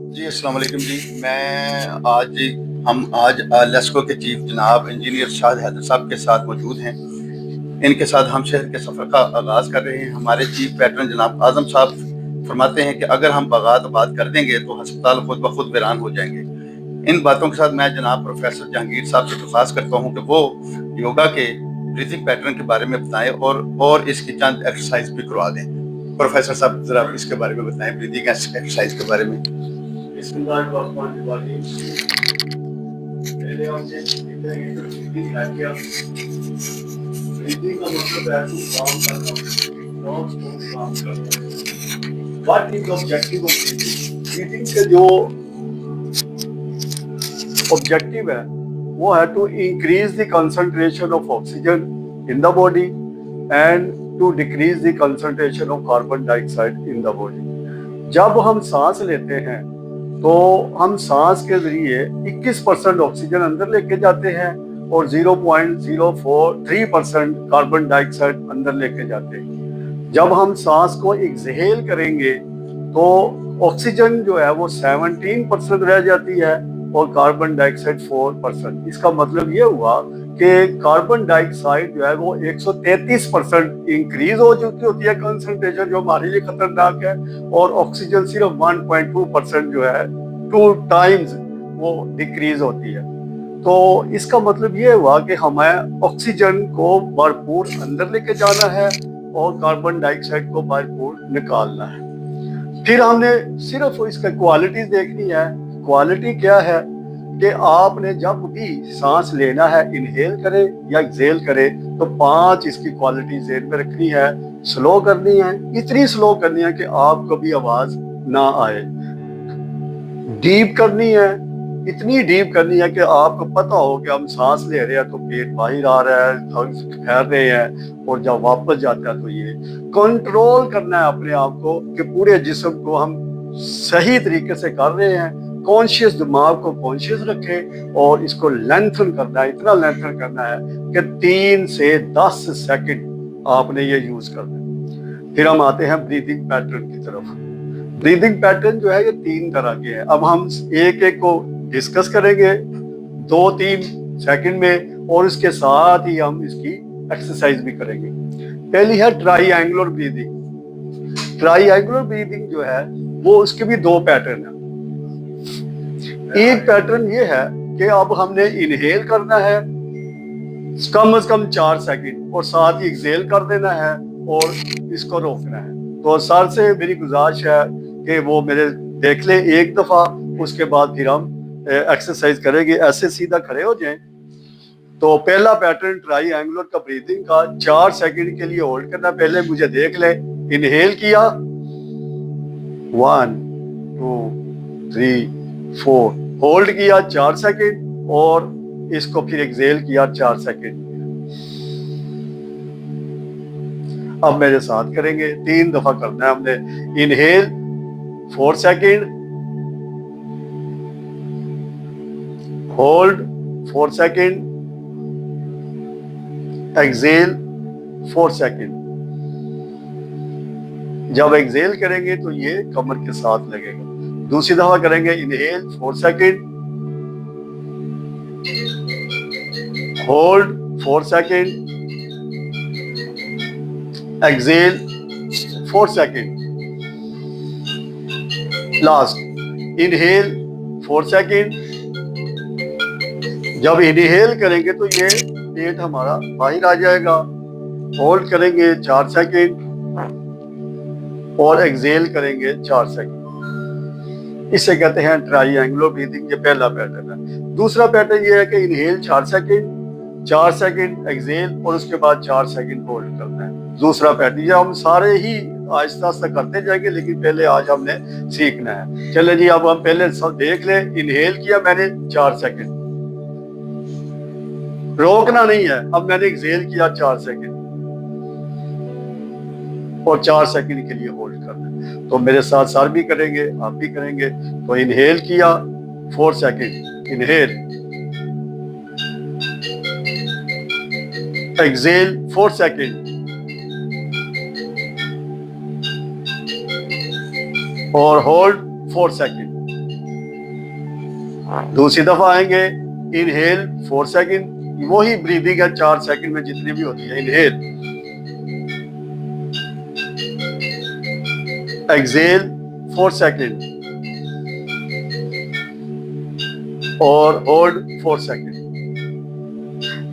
जी, अस्सलाम वालेकुम जी। हम आज लेस्को के चीफ जनाब इंजीनियर शाद हैदर साहब के साथ मौजूद हैं। इनके साथ हम शहर के सफ़र का आगाज़ कर रहे हैं। हमारे चीफ पैटर्न जनाब आज़म साहब फरमाते हैं कि अगर हम बागात आबाद कर देंगे तो अस्पताल खुद ब खुद वीरान हो जाएंगे। इन बातों के साथ मैं जनाब प्रोफेसर जहांगीर साहब से दरख्वास्त करता हूँ कि वो योगा के ब्रीथिंग पैटर्न के बारे में बताएं और इसकी चंद एक्सरसाइज भी करवा दें। प्रोफेसर साहब जरा इसके बारे में बताएं, ब्रीथिंग एक्सरसाइज के बारे में। पहले हमने सीखेंगे तो ब्रीथिंग आइडिया। ब्रीथिंग का मतलब है टू काम करना, नॉन स्टॉप काम करना। What is objective of breathing? Breathing का जो ऑब्जेक्टिव है वो है to increase the concentration of oxygen in the body and to decrease the concentration of carbon dioxide in the body. जब हम सांस लेते हैं तो हम सांस के जरिए 21% ऑक्सीजन अंदर लेके जाते हैं और 0.043% कार्बन डाइऑक्साइड अंदर लेके जाते हैं। जब हम सांस को एक्सहेल करेंगे तो ऑक्सीजन जो है वो 17% रह जाती है और कार्बन डाइऑक्साइड 4%। इसका मतलब ये हुआ कि कार्बन डाइऑक्साइड जो है वो 133% इंक्रीज हो चुकी होती है कंसंट्रेशन, जो हमारे लिए खतरनाक है, और ऑक्सीजन सिर्फ 1.2% जो है 2 टाइम्स वो डिक्रीज होती है। तो इसका मतलब ये हुआ कि हमें ऑक्सीजन को भरपूर अंदर लेके जाना है और कार्बन डाइऑक्साइड को भरपूर निकालना है। फिर हमने सिर्फ इसका क्वालिटीज देखनी है। क्वालिटी क्या है कि आपने जब भी सांस लेना है, इनहेल करे या एक्सहेल करे, तो 5 इसकी क्वालिटी ज़हन में रखनी है। स्लो करनी है, इतनी स्लो करनी है कि आपको भी आवाज ना आए। डीप करनी है, इतनी डीप करनी है कि आपको पता हो कि हम सांस ले रहे हैं तो पेट बाहर आ रहा है, फैल रहे हैं, और जब वापस जाता है तो ये कंट्रोल करना है अपने आप को कि पूरे जिस्म को हम सही तरीके से कर रहे हैं। कॉन्शियस दिमाग को कॉन्शियस रखें और इसको लेंथन करना है, इतना लेंथन करना है कि 3 से 10 सेकंड आपने ये यूज करना है। फिर हम आते हैं ब्रीथिंग पैटर्न की तरफ। ब्रीथिंग पैटर्न जो है ये 3 तरह के हैं। अब हम एक एक को डिस्कस करेंगे 2-3 सेकंड में, और इसके साथ ही हम इसकी एक्सरसाइज भी करेंगे। पहली है ट्राईएंगुलर ब्रीदिंग। ट्राईएंगुलर ब्रीदिंग जो है वो उसके भी 2 पैटर्न है। एक पैटर्न ये है कि अब हमने इनहेल करना है कम से कम 4 सेकंड और साथ ही एक्सहेल कर देना है और इसको रोकना है। तो सर से मेरी गुजारिश है कि वो मेरे देख ले एक दफा, उसके बाद फिर हम एक्सरसाइज करेंगे। ऐसे सीधा खड़े हो जाएं। तो पहला पैटर्न ट्राईएंगुलर का ब्रीदिंग का 4 सेकंड के लिए होल्ड करना। पहले मुझे देख ले, इनहेल किया 1 2 3 4, होल्ड किया 4 सेकंड और इसको फिर एक्सहेल किया 4 सेकंड। अब मेरे साथ करेंगे, 3 दफा करना है हमने। Inhale 4 second, hold 4 second, exhale 4 second. जब एक्सहेल करेंगे तो ये कमर के साथ लगेगा। दूसरी दफा करेंगे, inhale 4 second, hold 4 second, exhale 4 second. Last, inhale 4 second. जब इनहेल करेंगे तो ये पेट हमारा बाहर आ जाएगा। होल्ड करेंगे 4 सेकंड और एक्सहेल करेंगे 4 सेकंड। इसे कहते हैं ट्राईएंगुलर ब्रीदिंग। ये पहला पैटर्न है। दूसरा पैटर्न ये है कि इनहेल 4 सेकंड एक्सहेल और उसके बाद 4 सेकंड होल्ड करना है। दूसरा पैटर्न ये हम सारे ही आहिस्ता आहिस्ता करते जाएंगे, लेकिन पहले आज हमने सीखना है। चले जी, अब हम पहले सब देख ले। इनहेल किया मैंने 4 सेकंड, रोकना नहीं है। अब मैंने एक्सहेल किया 4 सेकंड और 4 सेकंड के लिए होल्ड करना है। तो मेरे साथ सर भी करेंगे, आप भी करेंगे। तो इनहेल किया 4 सेकंड, इनहेल, एक्सहेल 4 सेकंड और होल्ड 4 सेकंड। दूसरी दफा आएंगे, इनहेल 4 सेकंड, वही ब्रीदिंग है 4 सेकंड में जितनी भी होती है। इनहेल, एक्सेल 4 सेकंड और होल्ड 4 सेकंड।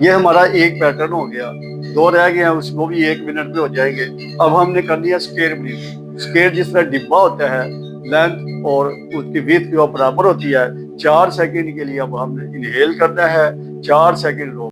ये हमारा एक पैटर्न हो गया। 2 रह गए हैं, उसको भी 1 मिनट में हो जाएंगे। अब हमने करनी है स्क्वायर ब्रीथिंग। स्क्वायर जिस तरह डिब्बा होता है, लेंथ और उसकी विड्थ की बराबर होती है। 4 सेकंड के लिए अब हमने इनहेल करना है, 4 सेकंड रोक